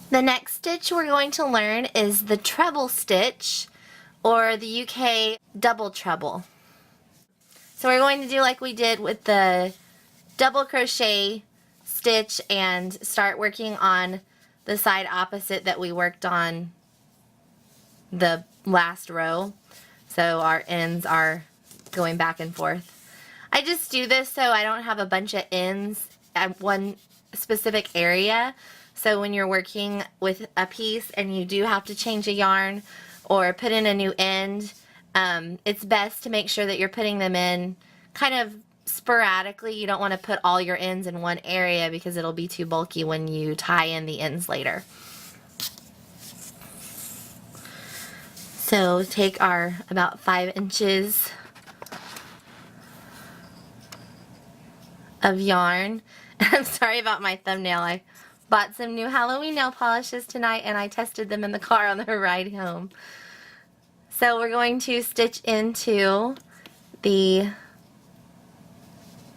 The next stitch we're going to learn is the treble stitch, or the UK double treble. So we're going to do like we did with the double crochet stitch and start working on the side opposite that we worked on the last row. So our ends are going back and forth. I just do this so I don't have a bunch of ends at one specific area. So when you're working with a piece and you do have to change a yarn or put in a new end, it's best to make sure that you're putting them in kind of sporadically. You don't want to put all your ends in one area because it'll be too bulky when you tie in the ends later. So take our about 5 inches of yarn. I'm sorry about my thumbnail. I bought some new Halloween nail polishes tonight and I tested them in the car on the ride home. So we're going to stitch into the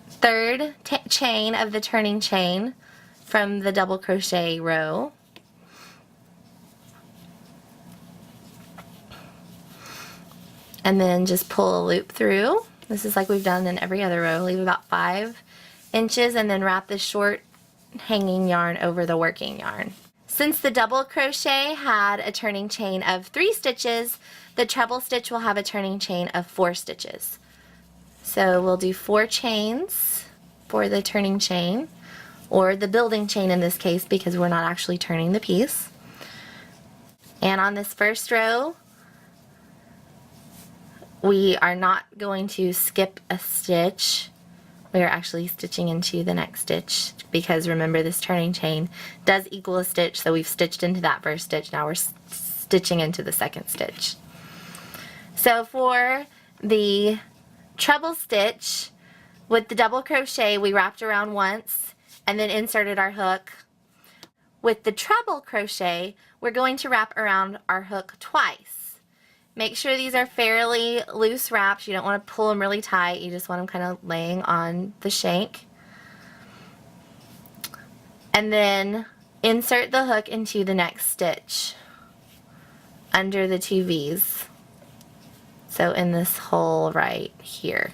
third chain of the turning chain from the double crochet row. And then just pull a loop through. This is like we've done in every other row. Leave about 5 inches and then wrap the short hanging yarn over the working yarn. Since the double crochet had a turning chain of 3 stitches, the treble stitch will have a turning chain of 4 stitches. So we'll do 4 chains for the turning chain, or the building chain in this case because we're not actually turning the piece. And on this first row, we are not going to skip a stitch. We are actually stitching into the next stitch because remember, this turning chain does equal a stitch, so we've stitched into that first stitch. Now we're stitching into the second stitch. So for the treble stitch with the double crochet, we wrapped around once and then inserted our hook. With the treble crochet, we're going to wrap around our hook twice. Make sure these are fairly loose wraps. You don't want to pull them really tight. You just want them kind of laying on the shank. And then insert the hook into the next stitch under the 2 V's. So in this hole right here,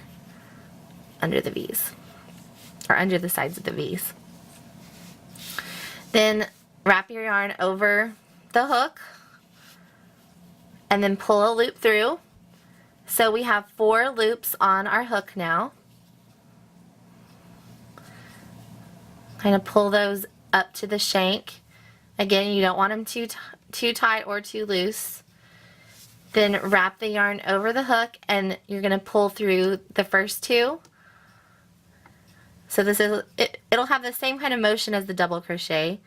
under the V's, or under the sides of the V's. Then wrap your yarn over the hook and then pull a loop through. So we have 4 loops on our hook now. Kind of pull those up to the shank. Again, you don't want them too tight or too loose. Then wrap the yarn over the hook and you're going to pull through the first 2. So this is it'll have the same kind of motion as the double crochet.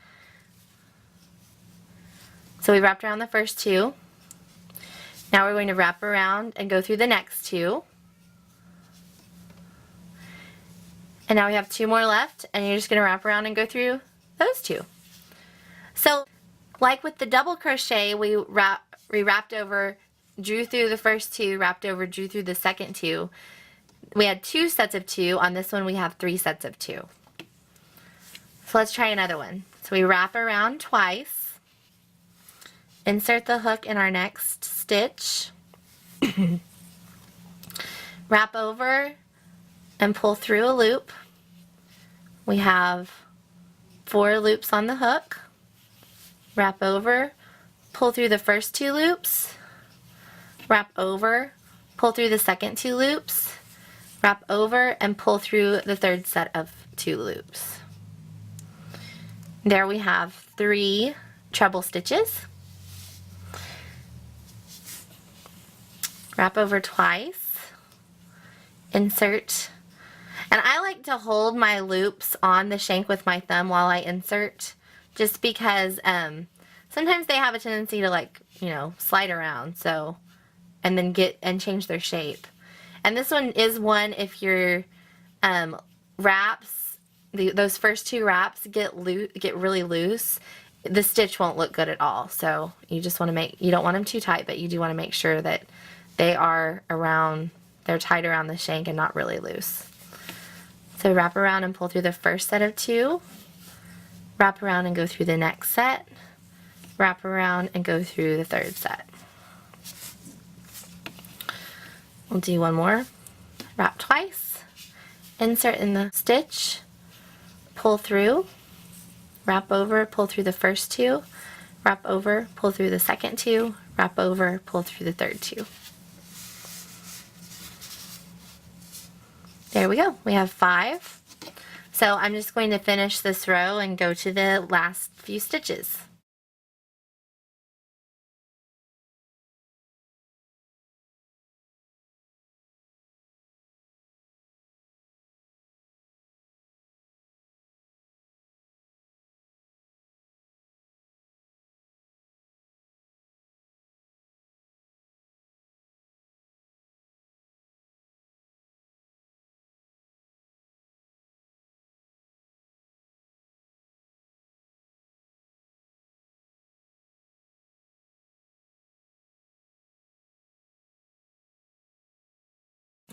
So we wrapped around the first 2. Now we're going to wrap around and go through the next 2. And now we have 2 more left, and you're just going to wrap around and go through those 2. So like with the double crochet, we wrapped over, drew through the first 2, wrapped over, drew through the second 2. We had 2 sets of 2. On this one we have 3 sets of 2. So let's try another one. So we wrap around twice, insert the hook in our next stitch, wrap over and pull through a loop. We have 4 loops on the hook, wrap over, pull through the first 2 loops, wrap over, pull through the second 2 loops, wrap over and pull through the third set of 2 loops. There we have 3 treble stitches. Wrap over twice, insert, and I like to hold my loops on the shank with my thumb while I insert, just because sometimes they have a tendency to, like, you know, slide around, so, and then change their shape. And this one is one, if your wraps, those first 2 wraps get really loose, the stitch won't look good at all. So you just want to you don't want them too tight, but you do want to make sure that they are they're tight around the shank and not really loose. So wrap around and pull through the first set of 2, wrap around and go through the next set, wrap around, and go through the third set. We'll do one more. Wrap twice, insert in the stitch, pull through, wrap over, pull through the first two, wrap over, pull through the second two, wrap over, pull through the third two. There we go. We have 5. So I'm just going to finish this row and go to the last few stitches.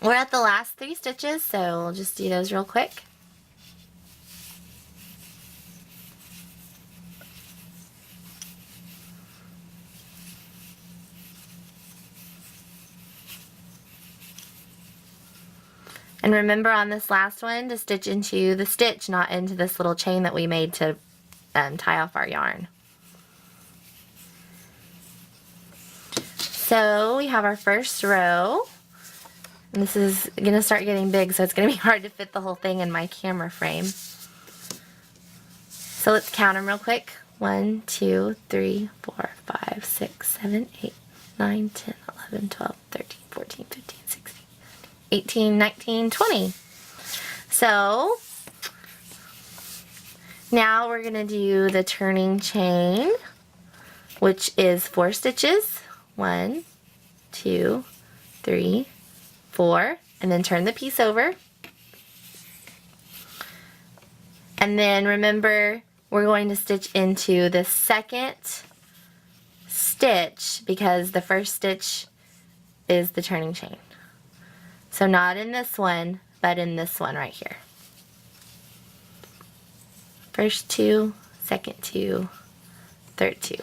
We're at the last 3 stitches, so we'll just do those real quick. And remember on this last one to stitch into the stitch, not into this little chain that we made to tie off our yarn. So we have our first row. And this is going to start getting big, so it's going to be hard to fit the whole thing in my camera frame. So let's count them real quick. 1, 2, 3, 4, 5, 6, 7, 8, 9, 10, 11, 12, 13, 14, 15, 16, 18, 19, 20. So now we're going to do the turning chain, which is 4 stitches. 1, 2, 3, 4, and then turn the piece over. And then remember, we're going to stitch into the second stitch because the first stitch is the turning chain. So not in this one, but in this one right here. First 2, second 2, third 2.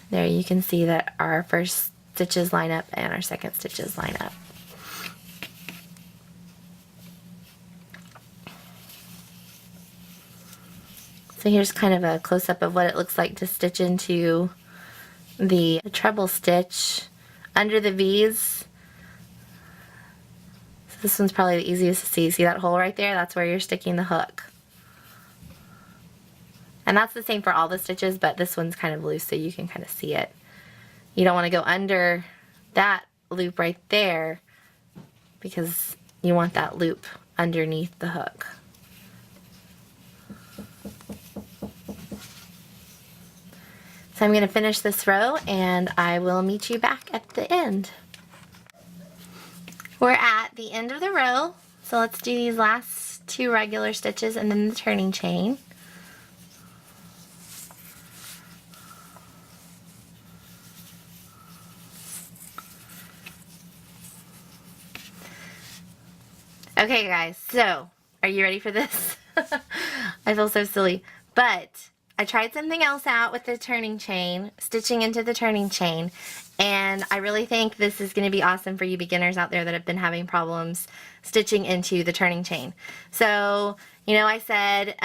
There you can see that our first stitches line up and our second stitches line up. So here's kind of a close-up of what it looks like to stitch into the treble stitch under the V's. So this one's probably the easiest to see. See that hole right there? That's where you're sticking the hook. And that's the same for all the stitches, but this one's kind of loose so you can kind of see it. You don't want to go under that loop right there because you want that loop underneath the hook. So I'm going to finish this row and I will meet you back at the end. We're at the end of the row, so let's do these last 2 regular stitches and then the turning chain. Okay guys, so are you ready for this? I feel so silly, but I tried something else out with the turning chain, stitching into the turning chain, and I really think this is going to be awesome for you beginners out there that have been having problems stitching into the turning chain. So, you know, I said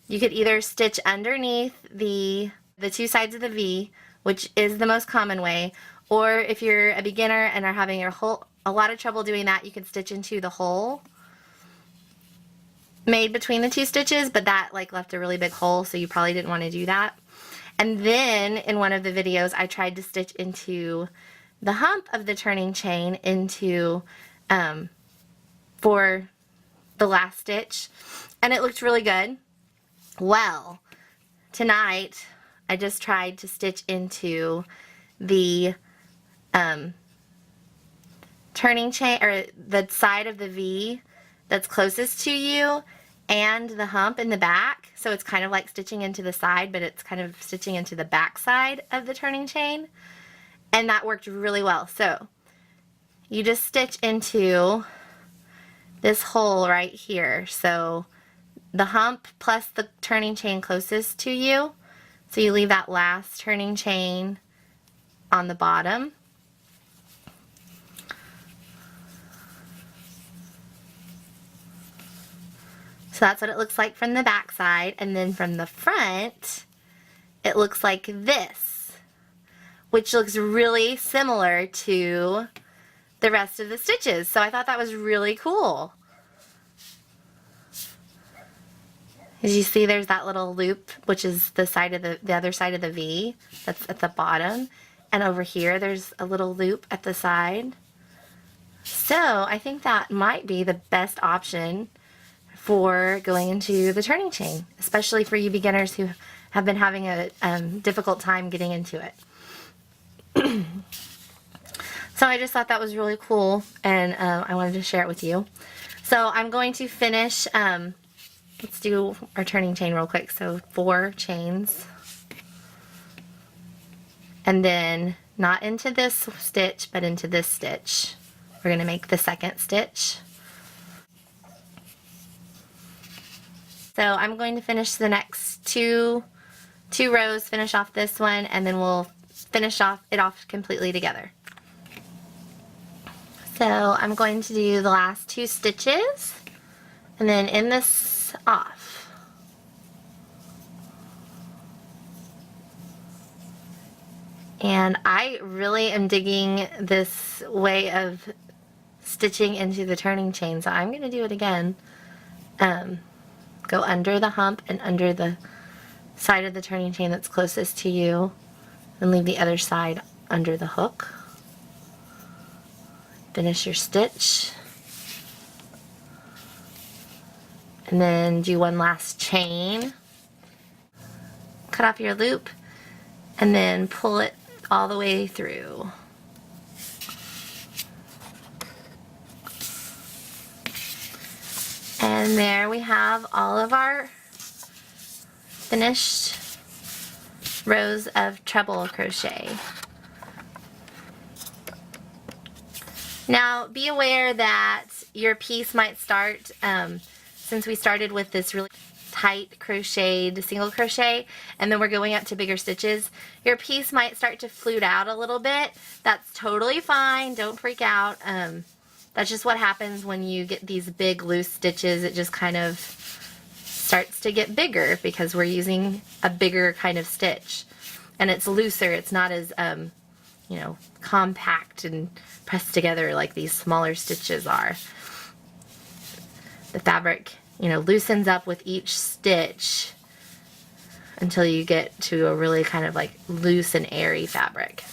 you could either stitch underneath the 2 sides of the V, which is the most common way, or if you're a beginner and are having a lot of trouble doing that, you can stitch into the hole made between the 2 stitches, but that like left a really big hole, so you probably didn't want to do that. And then in one of the videos I tried to stitch into the hump of the turning chain into for the last stitch, and it looked really good. Well, tonight I just tried to stitch into the turning chain, or the side of the V that's closest to you, and the hump in the back. So it's kind of like stitching into the side, but it's kind of stitching into the back side of the turning chain, and that worked really well. So you just stitch into this hole right here. So the hump plus the turning chain closest to you. So you leave that last turning chain on the bottom. So that's what it looks like from the back side, and then from the front, it looks like this, which looks really similar to the rest of the stitches. So I thought that was really cool. As you see, there's that little loop, which is the side of the other side of the V, that's at the bottom, and over here there's a little loop at the side. So I think that might be the best option for going into the turning chain, especially for you beginners who have been having a difficult time getting into it. So I just thought that was really cool, and I wanted to share it with you. So I'm going to finish, let's do our turning chain real quick. So 4 chains, and then not into this stitch, but into this stitch. We're going to make the second stitch. So I'm going to finish the next two rows, finish off this one, and then we'll finish it off completely together. So I'm going to do the last 2 stitches and then end this off. And I really am digging this way of stitching into the turning chain, so I'm going to do it again. Go under the hump and under the side of the turning chain that's closest to you, and leave the other side under the hook. Finish your stitch, and then do one last chain. Cut off your loop and then pull it all the way through. And there we have all of our finished rows of treble crochet. Now be aware that your piece might start, since we started with this really tight crocheted single crochet and then we're going up to bigger stitches, your piece might start to flute out a little bit. That's totally fine, don't freak out. That's just what happens when you get these big loose stitches. It just kind of starts to get bigger because we're using a bigger kind of stitch. And it's looser, it's not as, you know, compact and pressed together like these smaller stitches are. The fabric, you know, loosens up with each stitch until you get to a really kind of like loose and airy fabric.